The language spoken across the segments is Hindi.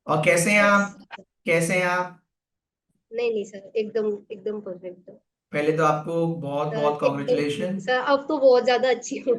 और कैसे हैं बस। आप? कैसे हैं आप? नहीं नहीं सर, एकदम एकदम परफेक्ट। पहले तो आपको बहुत सर बहुत एकदम कॉन्ग्रेचुलेशन। सर, अब तो बहुत ज्यादा अच्छी हूँ।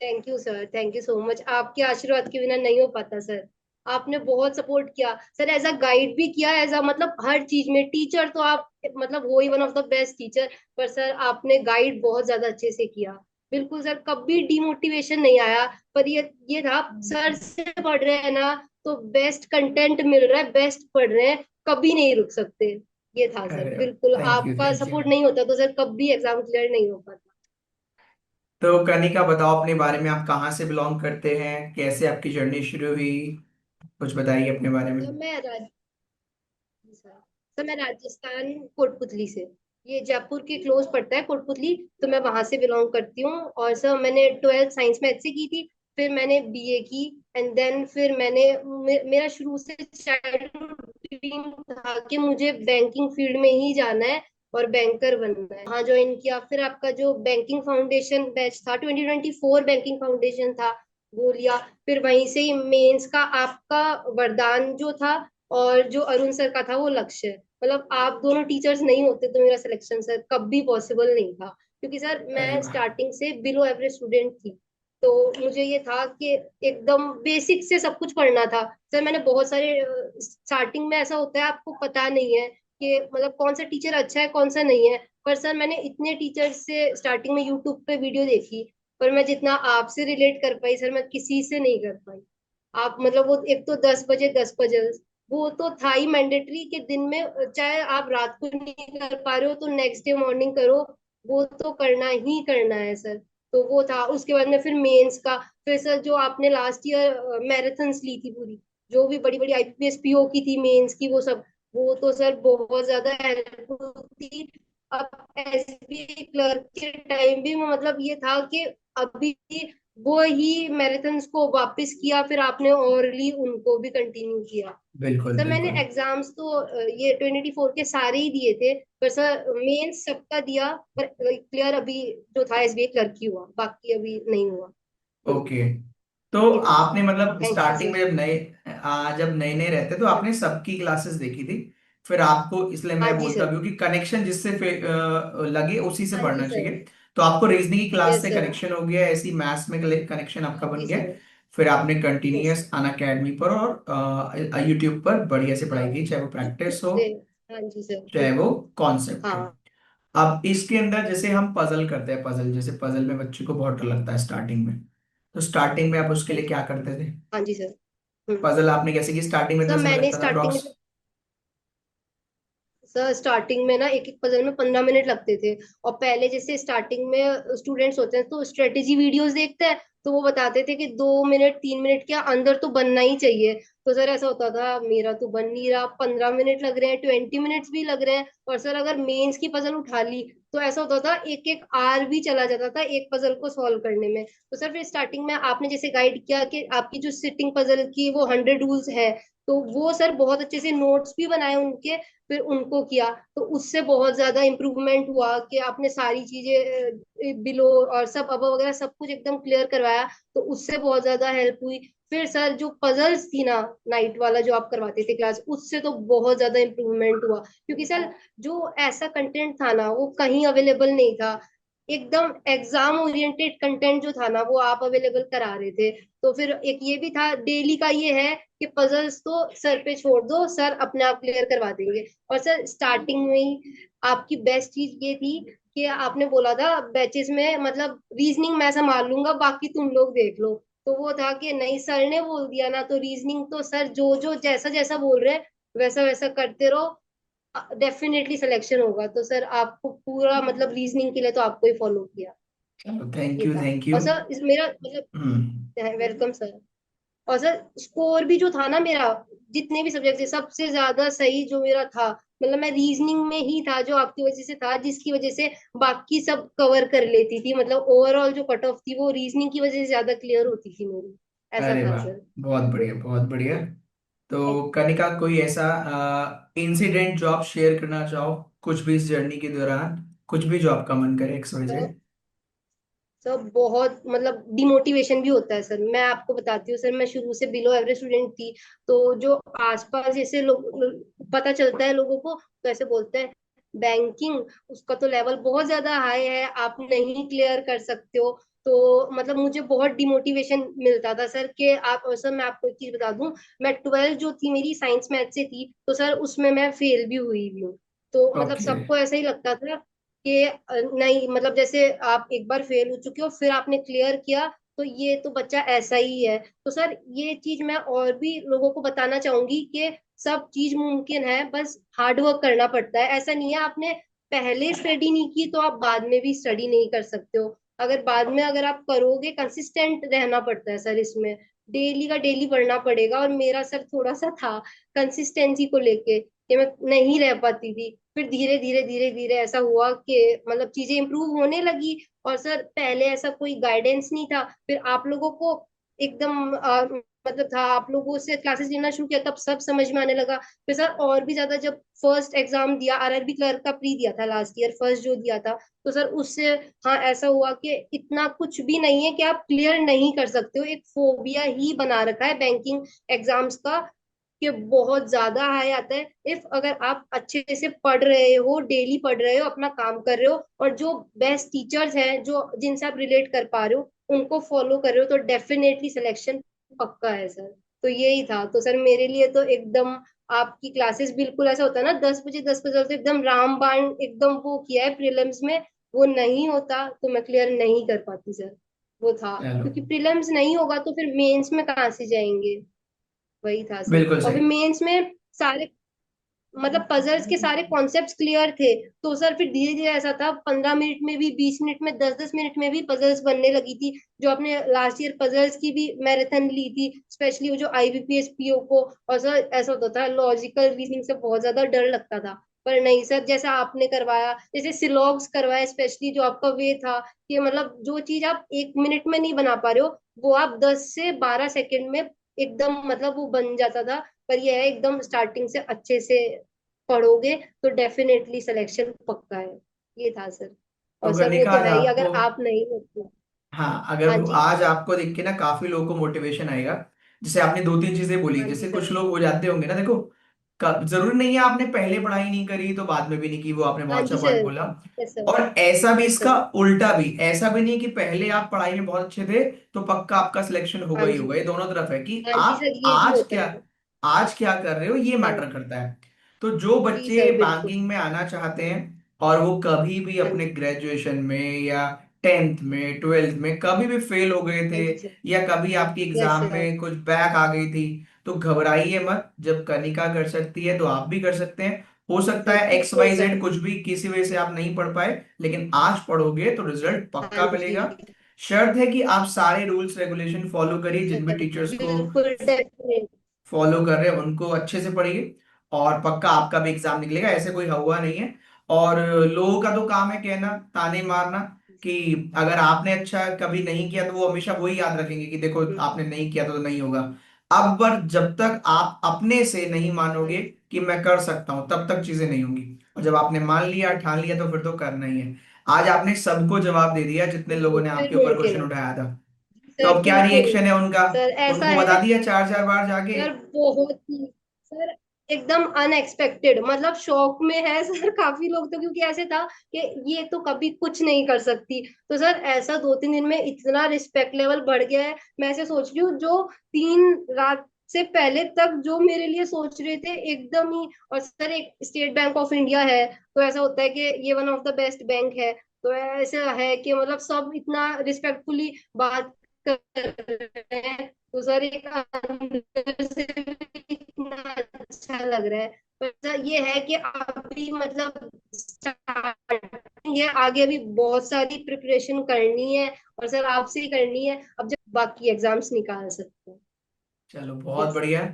Thank you sir, thank you so much. आपके आशीर्वाद के बिना नहीं हो पाता सर। आपने बहुत सपोर्ट किया सर, एज अ गाइड भी किया, एज अ मतलब हर चीज में। टीचर तो आप मतलब हो ही one of the best teacher. पर सर आपने गाइड बहुत ज्यादा अच्छे से किया। बिल्कुल सर, कभी डिमोटिवेशन नहीं आया। पर ये था, सर से पढ़ रहे हैं ना, तो बेस्ट कंटेंट मिल रहा है, बेस्ट पढ़ रहे हैं, कभी नहीं रुक सकते। ये था सर, अरे, बिल्कुल थैंक यू आपका थैंक यू। सपोर्ट नहीं होता तो सर कभी एग्जाम क्लियर नहीं हो पाता। तो कनिका, बताओ अपने बारे में, आप कहाँ से बिलोंग करते हैं, कैसे आपकी जर्नी शुरू हुई? कुछ बताइए अपने बारे में। सर सर सर मैं राजस्थान, कोटपुतली से। ये जयपुर के क्लोज पड़ता है कोटपुतली। तो मैं वहां से बिलोंग करती हूँ। और सर मैंने 12th साइंस मैथ से की थी। फिर मैंने बीए की। एंड देन फिर मेरा शुरू से चाइल्डहुड ड्रीम था कि मुझे बैंकिंग फील्ड में ही जाना है और बैंकर बनना है। हाँ, ज्वाइन किया। फिर आपका जो बैंकिंग फाउंडेशन बैच था, 2024 बैंकिंग फाउंडेशन था, वो लिया। फिर वहीं से ही मेंस का आपका वरदान जो था, और जो अरुण सर का था वो लक्ष्य। मतलब आप दोनों टीचर्स नहीं होते तो मेरा सिलेक्शन सर कभी पॉसिबल नहीं था। क्योंकि सर अरे मैं वाह। स्टार्टिंग से बिलो एवरेज स्टूडेंट थी। तो मुझे ये था कि एकदम बेसिक से सब कुछ पढ़ना था। सर मैंने बहुत सारे स्टार्टिंग में ऐसा होता है, आपको पता नहीं है कि मतलब कौन सा टीचर अच्छा है कौन सा नहीं है। पर सर मैंने इतने टीचर से स्टार्टिंग में यूट्यूब पे वीडियो देखी। पर मैं जितना आपसे रिलेट कर पाई सर, मैं किसी से नहीं कर पाई। आप मतलब वो एक तो 10 बजे 10 बजे, वो तो था ही मैंडेटरी कि दिन में चाहे आप रात को नहीं कर पा रहे हो तो नेक्स्ट डे मॉर्निंग करो। वो तो करना ही करना है सर। तो वो था। उसके बाद में फिर मेंस का। फिर सर जो आपने लास्ट ईयर मैराथन्स ली थी पूरी, जो भी बड़ी बड़ी आईपीएस पीओ की थी, मेंस की, वो सब, वो तो सर बहुत ज्यादा हेल्पफुल थी। अब एसबीआई क्लर्क के टाइम भी मतलब ये था कि अभी वो ही मैराथन्स को वापस किया, फिर आपने ओरली उनको भी कंटिन्यू किया। बिल्कुल सर मैंने बिल्कुल। एग्जाम्स तो ये 2024 के सारे ही दिए थे। पर सर मेंस सबका दिया। पर क्लियर अभी जो था एसबीआई क्लर्क ही हुआ, बाकी अभी नहीं हुआ। ओके। तो ये था आपने सर। मतलब थैंक यू स्टार्टिंग सर। में जब नए नए रहते तो आपने सबकी क्लासेस देखी थी। फिर आपको, इसलिए हाँ मैं जी बोलता सर। भी हूँ कि कनेक्शन जिससे लगे उसी से हाँ जी पढ़ना सर। चाहिए। तो आपको रीजनिंग की क्लास यस से सर। कनेक्शन हो गया, ऐसी मैथ्स में कनेक्शन हाँ आपका बन जी गया। सर। फिर आपने यस। कंटिन्यूअस अन अकेडमी पर और यूट्यूब पर बढ़िया से हाँ, पढ़ाई की, चाहे वो खुद प्रैक्टिस हो, से। हाँ जी सर, चाहे वो बिल्कुल। कॉन्सेप्ट हो। हाँ अब इसके अंदर जैसे हम पजल करते हैं, पजल जैसे पजल में बच्चे को बहुत डर लगता है स्टार्टिंग में। तो स्टार्टिंग में आप उसके लिए क्या करते थे? हाँ जी सर। हम्म। पजल आपने कैसे की स्टार्टिंग में? तो सर समय मैंने लगता था स्टार्टिंग में, अप्रॉक्स। सर स्टार्टिंग में ना एक एक पजल में 15 मिनट लगते थे। और पहले जैसे स्टार्टिंग में स्टूडेंट्स होते हैं तो स्ट्रेटेजी वीडियोस देखते हैं। तो वो बताते थे कि 2 मिनट 3 मिनट के अंदर तो बनना ही चाहिए। तो सर ऐसा होता था, मेरा तो बन नहीं रहा, 15 मिनट लग रहे हैं, 20 मिनट्स भी लग रहे हैं। और सर अगर मेंस की पजल उठा ली तो ऐसा होता था, एक एक आवर भी चला जाता था एक पजल को सॉल्व करने में। तो सर फिर स्टार्टिंग में आपने जैसे गाइड किया कि आपकी जो सिटिंग पजल की वो 100 रूल्स है, तो वो सर बहुत अच्छे से नोट्स भी बनाए उनके। फिर उनको किया। तो उससे बहुत ज्यादा इम्प्रूवमेंट हुआ कि आपने सारी चीजें बिलो और सब अब वगैरह सब कुछ एकदम क्लियर करवाया। तो उससे बहुत ज्यादा हेल्प हुई। फिर सर जो पजल्स थी ना, नाइट वाला जो आप करवाते थे क्लास, उससे तो बहुत ज्यादा इम्प्रूवमेंट हुआ। क्योंकि सर जो ऐसा कंटेंट था ना वो कहीं अवेलेबल नहीं था। एकदम एग्जाम ओरिएंटेड कंटेंट जो था ना वो आप अवेलेबल करा रहे थे। तो फिर एक ये भी था, डेली का ये है कि पजल्स तो सर पे छोड़ दो, सर अपने आप क्लियर करवा देंगे। और सर स्टार्टिंग में ही आपकी बेस्ट चीज ये थी कि आपने बोला था बैचेस में मतलब रीजनिंग मैं संभाल लूंगा, बाकी तुम लोग देख लो। तो वो था कि नहीं, सर ने बोल दिया ना तो रीजनिंग तो सर जो जो जैसा जैसा बोल रहे हैं वैसा वैसा करते रहो, डेफिनेटली सिलेक्शन होगा। तो सर आपको पूरा मतलब रीजनिंग के लिए तो आपको ही फॉलो किया। चलो, थैंक ये यू था। थैंक और यू। सर मेरा मतलब, हम्म। Welcome sir. और सर स्कोर भी जो था ना मेरा, जितने भी सब्जेक्ट थे सबसे ज्यादा सही जो मेरा था, मतलब मैं रीजनिंग में ही था, जो आपकी वजह से था, जिसकी वजह से बाकी सब कवर कर लेती थी। मतलब ओवरऑल जो कट ऑफ थी वो रीजनिंग की वजह से ज्यादा क्लियर होती थी मेरी। ऐसा अरे था वाह, सर। बहुत बढ़िया बहुत बढ़िया। तो कनिका, कोई ऐसा इंसिडेंट जो आप शेयर करना चाहो कुछ भी इस जर्नी के दौरान, कुछ भी जो आपका मन करे, एक्स वाई तो जेड। सर बहुत मतलब डिमोटिवेशन भी होता है सर। मैं आपको बताती हूँ सर, मैं शुरू से बिलो एवरेज स्टूडेंट थी। तो जो आसपास जैसे पता चलता है लोगों को, तो ऐसे बोलते हैं बैंकिंग, उसका तो लेवल बहुत ज्यादा हाई है, आप नहीं क्लियर कर सकते हो। तो मतलब मुझे बहुत डिमोटिवेशन मिलता था सर कि आप, और सर मैं आपको एक चीज बता दूं, मैं 12th जो थी मेरी साइंस मैथ से थी, तो सर उसमें मैं फेल भी हुई भी हूँ। तो मतलब ओके। सबको ऐसा ही लगता था कि नहीं, मतलब जैसे आप एक बार फेल हो चुके हो फिर आपने क्लियर किया, तो ये तो बच्चा ऐसा ही है। तो सर ये चीज मैं और भी लोगों को बताना चाहूंगी कि सब चीज मुमकिन है, बस हार्ड वर्क करना पड़ता है। ऐसा नहीं है आपने पहले स्टडी नहीं की तो आप बाद में भी स्टडी नहीं कर सकते हो। अगर बाद में अगर आप करोगे, कंसिस्टेंट रहना पड़ता है सर इसमें, डेली का डेली पढ़ना पड़ेगा। और मेरा सर थोड़ा सा था कंसिस्टेंसी को लेके कि मैं नहीं रह पाती थी। फिर धीरे धीरे धीरे धीरे ऐसा हुआ कि मतलब चीजें इंप्रूव होने लगी। और सर पहले ऐसा कोई गाइडेंस नहीं था, फिर आप लोगों को एकदम मतलब था, आप लोगों से क्लासेस लेना शुरू किया तब सब समझ में आने लगा। फिर सर और भी ज्यादा, जब फर्स्ट एग्जाम दिया, आरआरबी क्लर्क का प्री दिया था लास्ट ईयर, फर्स्ट जो दिया था, तो सर उससे हाँ ऐसा हुआ कि इतना कुछ भी नहीं है कि आप क्लियर नहीं कर सकते हो, एक फोबिया ही बना रखा है बैंकिंग एग्जाम्स का, कि बहुत ज्यादा हाई आता है। इफ अगर आप अच्छे से पढ़ रहे हो, डेली पढ़ रहे हो, अपना काम कर रहे हो, और जो बेस्ट टीचर्स हैं जो जिनसे आप रिलेट कर पा रहे हो उनको फॉलो कर रहे हो, तो डेफिनेटली सिलेक्शन पक्का है सर। तो यही था तो सर मेरे लिए तो एकदम, आपकी क्लासेस बिल्कुल ऐसा होता है ना, 10 बजे 10 बजे तो एकदम रामबाण एकदम वो किया है प्रीलिम्स में, वो नहीं होता तो मैं क्लियर नहीं कर पाती सर। वो था, चलो, क्योंकि प्रीलिम्स नहीं होगा तो फिर मेंस में कहाँ से जाएंगे। वही था सर। बिल्कुल और सही। फिर मेंस में सारे मतलब पजल्स के सारे कॉन्सेप्ट्स क्लियर थे। तो सर फिर धीरे धीरे ऐसा था, 15 मिनट में भी, 20 मिनट में, 10-10 मिनट में भी पजल्स बनने लगी थी। जो आपने लास्ट ईयर पजल्स की भी मैराथन ली थी, स्पेशली वो जो आईबीपीएस पीओ को। और सर ऐसा होता था, लॉजिकल रीजनिंग से बहुत ज्यादा डर लगता था। पर नहीं सर, जैसा आपने करवाया, जैसे सिलॉग्स करवाया, स्पेशली जो आपका वे था कि मतलब जो चीज आप 1 मिनट में नहीं बना पा रहे हो, वो आप 10 से 12 सेकंड में एकदम मतलब वो बन जाता था। पर यह है एकदम स्टार्टिंग से अच्छे से पढ़ोगे तो डेफिनेटली सिलेक्शन पक्का है। ये था सर। और तो सर वो गनिका, तो आज है ही, अगर आपको, आप नहीं होते। हाँ, अगर हाँ वो जी। आज आपको देख के ना काफी लोगों को मोटिवेशन आएगा। जैसे आपने दो तीन चीजें बोली, हाँ जी जैसे कुछ सर। लोग हो जाते होंगे ना, देखो, जरूरी नहीं है आपने पहले पढ़ाई नहीं करी तो बाद में भी नहीं की, वो आपने हाँ बहुत अच्छा जी पॉइंट सर। बोला। Yes sir. और ऐसा भी, यस इसका सर। उल्टा भी, ऐसा भी नहीं कि पहले आप पढ़ाई में बहुत अच्छे थे तो पक्का आपका सिलेक्शन होगा हाँ ही जी। होगा। ये दोनों तरफ है कि हाँ जी आप सर, ये भी होता है। आज क्या कर रहे हो, ये हाँ मैटर करता है। तो जो जी बच्चे सर, बिल्कुल। बैंकिंग में आना चाहते हैं और वो कभी भी हाँ अपने जी। ग्रेजुएशन में या 10th में 12th में कभी भी फेल हो गए हाँ थे, जी सर। या कभी आपकी यस एग्जाम सर। में कुछ बैक आ गई थी, तो घबराइए मत। जब कनिका कर सकती है तो आप भी कर सकते हैं। हो सकता सर है एक्स बिल्कुल वाई जेड सर। कुछ भी किसी वजह से आप नहीं पढ़ पाए, लेकिन आज पढ़ोगे तो रिजल्ट हाँ पक्का जी मिलेगा। शर्त है कि आप सारे रूल्स रेगुलेशन फॉलो करिए, जिन भी सर, टीचर्स को बिल्कुल डेफिनेट। फॉलो कर रहे हैं उनको अच्छे से पढ़िए, और पक्का आपका भी एग्जाम निकलेगा, ऐसे कोई हुआ नहीं है। और लोगों का तो काम है कहना, ताने मारना, कि अगर आपने अच्छा कभी नहीं किया तो वो हमेशा वही याद रखेंगे कि देखो आपने नहीं किया तो नहीं होगा। अब पर जब तक आप अपने से नहीं मानोगे कि मैं कर सकता हूं, तब तक चीजें नहीं होंगी। और जब आपने मान लिया, ठान लिया, तो फिर तो करना ही है। आज आपने सबको जवाब दे दिया जितने लोगों बिल्कुल, ने फिर आपके ऊपर मुमकिन क्वेश्चन है। उठाया था। तो सर अब क्या बिल्कुल। रिएक्शन है उनका? सर ऐसा उनको बता है दिया चार चार बार जाके? सर, बहुत ही सर, एकदम अनएक्सपेक्टेड, मतलब शॉक में है सर काफी लोग तो, क्योंकि ऐसे था कि ये तो कभी कुछ नहीं कर सकती। तो सर ऐसा 2-3 दिन में इतना रिस्पेक्ट लेवल बढ़ गया है। मैं ऐसे सोच रही हूँ, जो 3 रात से पहले तक जो मेरे लिए सोच रहे थे एकदम ही। और सर एक स्टेट बैंक ऑफ इंडिया है, तो ऐसा होता है कि ये one of the best bank है। तो ऐसा है कि मतलब सब इतना रिस्पेक्टफुली बात कर रहे हैं, तो सर एक अंदर से भी इतना अच्छा लग रहा है। पर सर ये है कि अभी मतलब स्टार्टिंग है, आगे भी बहुत सारी प्रिपरेशन करनी है, और सर आपसे ही करनी है, अब जब बाकी एग्जाम्स निकाल सकते हैं। चलो, बहुत यस। बढ़िया।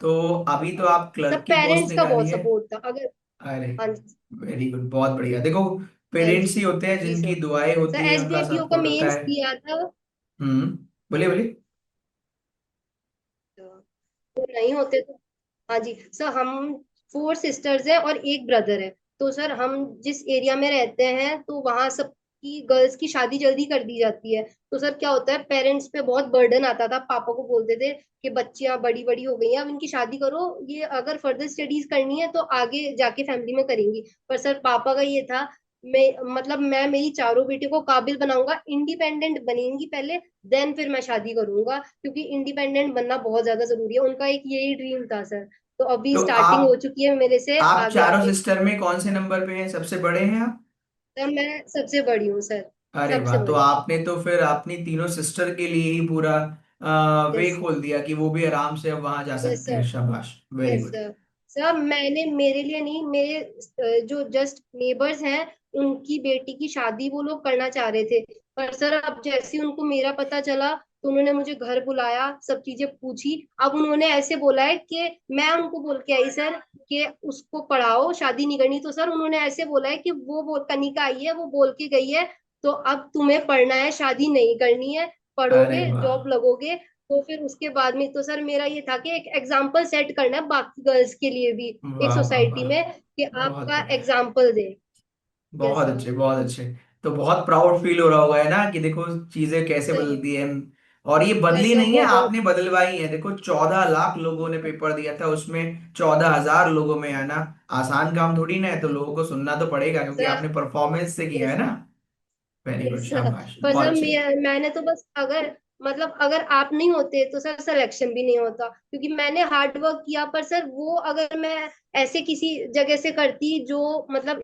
तो अभी तो आप सब क्लर्क की पोस्ट पेरेंट्स का निकाली बहुत है। सपोर्ट था अगर। अरे, हाँ जी। वेरी गुड, बहुत बढ़िया। देखो, हाँ पेरेंट्स जी। ही होते हैं जी जिनकी सर। दुआएं सर होती हैं, उनका एसडीपीओ का सपोर्ट होता मेंस है। दिया था। हम्म। बोलिए बोलिए। तो नहीं होते तो। हाँ जी सर, हम 4 सिस्टर्स हैं और एक ब्रदर है। तो सर हम जिस एरिया में रहते हैं तो वहाँ सब कि गर्ल्स की शादी जल्दी कर दी जाती है। तो सर क्या होता है, पेरेंट्स पे बहुत बर्डन आता था, पापा को बोलते थे कि बच्चियां बड़ी बड़ी हो गई हैं, अब इनकी शादी करो, ये अगर फर्दर स्टडीज करनी है तो आगे जाके फैमिली में करेंगी। पर सर पापा का ये था, मैं मेरी चारों बेटियों को काबिल बनाऊंगा, इंडिपेंडेंट बनेंगी पहले, देन फिर मैं शादी करूंगा, क्योंकि इंडिपेंडेंट बनना बहुत ज्यादा जरूरी है। उनका एक यही ड्रीम था सर। तो अभी तो स्टार्टिंग हो चुकी है मेरे से आप आगे चारों आगे। सिस्टर में कौन से नंबर पे हैं, सबसे बड़े हैं आप? सर मैं सबसे बड़ी हूँ सर। अरे सबसे वाह, तो बड़ी। आपने तो फिर अपनी तीनों सिस्टर के लिए ही पूरा वे यस सर। खोल दिया कि वो भी आराम से अब वहां जा यस सकते हैं। सर। शाबाश, very yes good. Sir. Sir मैंने मेरे लिए नहीं, मेरे जो जस्ट नेबर्स हैं, उनकी बेटी की शादी वो लोग करना चाह रहे थे। पर सर अब जैसे ही उनको मेरा पता चला, तो उन्होंने मुझे घर बुलाया, सब चीजें पूछी। अब उन्होंने ऐसे बोला है कि मैं उनको बोल के आई सर कि उसको पढ़ाओ, शादी नहीं करनी। तो सर उन्होंने ऐसे बोला है कि वो बोल, कनिका आई है वो बोल के गई है, तो अब तुम्हें पढ़ना है, शादी नहीं करनी है। अरे पढ़ोगे, वाह, जॉब लगोगे, तो फिर उसके बाद में तो सर मेरा ये था कि एक एग्जाम्पल सेट करना है बाकी गर्ल्स के लिए भी, एक वाह वाह सोसाइटी वाह, में, कि बहुत आपका बढ़िया। एग्जाम्पल दे। यस बहुत सर। अच्छे, बहुत अच्छे। तो बहुत प्राउड फील हो रहा होगा है ना, कि देखो चीजें कैसे सर बदलती है। और ये यस बदली सर नहीं है, बहुत। आपने बदलवाई है। देखो 14 लाख लोगों ने पेपर दिया था, उसमें 14,000 लोगों में आना आसान काम थोड़ी ना है। तो लोगों को सुनना तो पड़ेगा, क्योंकि सर आपने परफॉर्मेंस से किया है यस। ना। Very good, yes sir. शाबाश, पर बहुत सर अच्छे। मैंने तो बस, अगर अगर आप नहीं होते तो सर सिलेक्शन भी नहीं होता, क्योंकि मैंने हार्ड वर्क किया। पर सर वो अगर मैं ऐसे किसी जगह से करती जो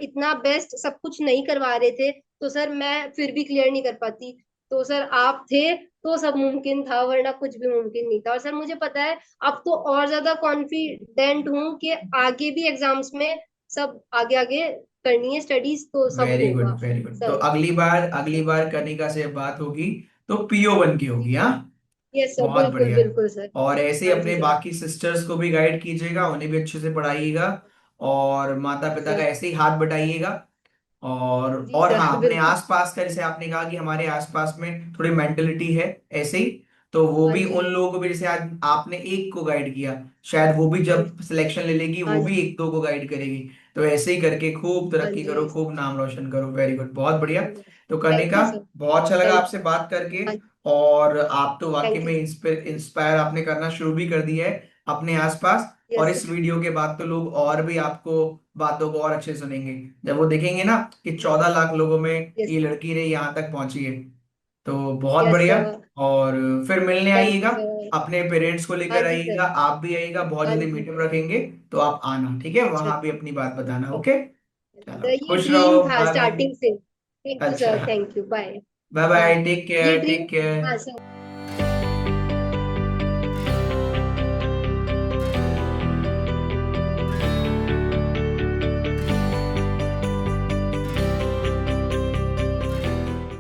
इतना बेस्ट सब कुछ नहीं करवा रहे थे, तो सर मैं फिर भी क्लियर नहीं कर पाती। तो सर आप थे तो सब मुमकिन था, वरना कुछ भी मुमकिन नहीं था। और सर मुझे पता है, अब तो और ज्यादा कॉन्फिडेंट हूँ कि आगे भी एग्जाम्स में सब आगे आगे करनी है स्टडीज, तो सब वेरी गुड, होगा वेरी गुड। तो सब। अगली बार कनिका से बात होगी तो पीओ बन की होगी, हाँ। यस सर, बहुत बिल्कुल बढ़िया। बिल्कुल सर। और ऐसे ही हाँ जी अपने सर। बाकी सिस्टर्स को भी गाइड कीजिएगा, उन्हें भी अच्छे से पढ़ाइएगा। और माता पिता का सर ऐसे ही हाथ बटाइएगा। और जी और सर हाँ, अपने बिल्कुल। आसपास का, जैसे आपने कहा कि हमारे आसपास में थोड़ी मेंटेलिटी है ऐसे ही, तो वो हाँ भी जी। उन लोगों को भी, जैसे आज आपने एक को गाइड किया, शायद वो भी हाँ जब जी। सिलेक्शन ले लेगी हाँ वो भी जी। एक दो को गाइड करेगी। तो ऐसे ही करके खूब हाँ तरक्की जी। करो, खूब नाम रोशन करो। वेरी गुड, बहुत बढ़िया। तो थैंक कनिका, यू सर। बहुत अच्छा लगा थैंक आपसे बात करके। हाँ। और आप तो वाकई थैंक में यू। इंस्पायर आपने करना शुरू भी कर दिया है अपने आसपास। और यस इस सर। वीडियो के बाद तो लोग और भी आपको बातों को और अच्छे से सुनेंगे, जब वो देखेंगे ना कि 14 लाख लोगों में यस। ये लड़की ने यहाँ तक पहुंची है। तो बहुत यस बढ़िया। सर। और फिर मिलने थैंक आइएगा, यू सर। अपने पेरेंट्स को हाँ लेकर जी आइएगा, सर। आप भी आइएगा, बहुत हाँ जल्दी जी। मीटअप रखेंगे। तो आप आना, ठीक है, अच्छा। वहां भी अपनी बात बताना। ठीक ओके, है चलो सर, ये खुश ड्रीम रहो, था बाय बाय। स्टार्टिंग से। थैंक यू अच्छा, sir, thank you, bye. Bye हाँ, बाय, टेक ये केयर, ड्रीम। Take care. हाँ सर।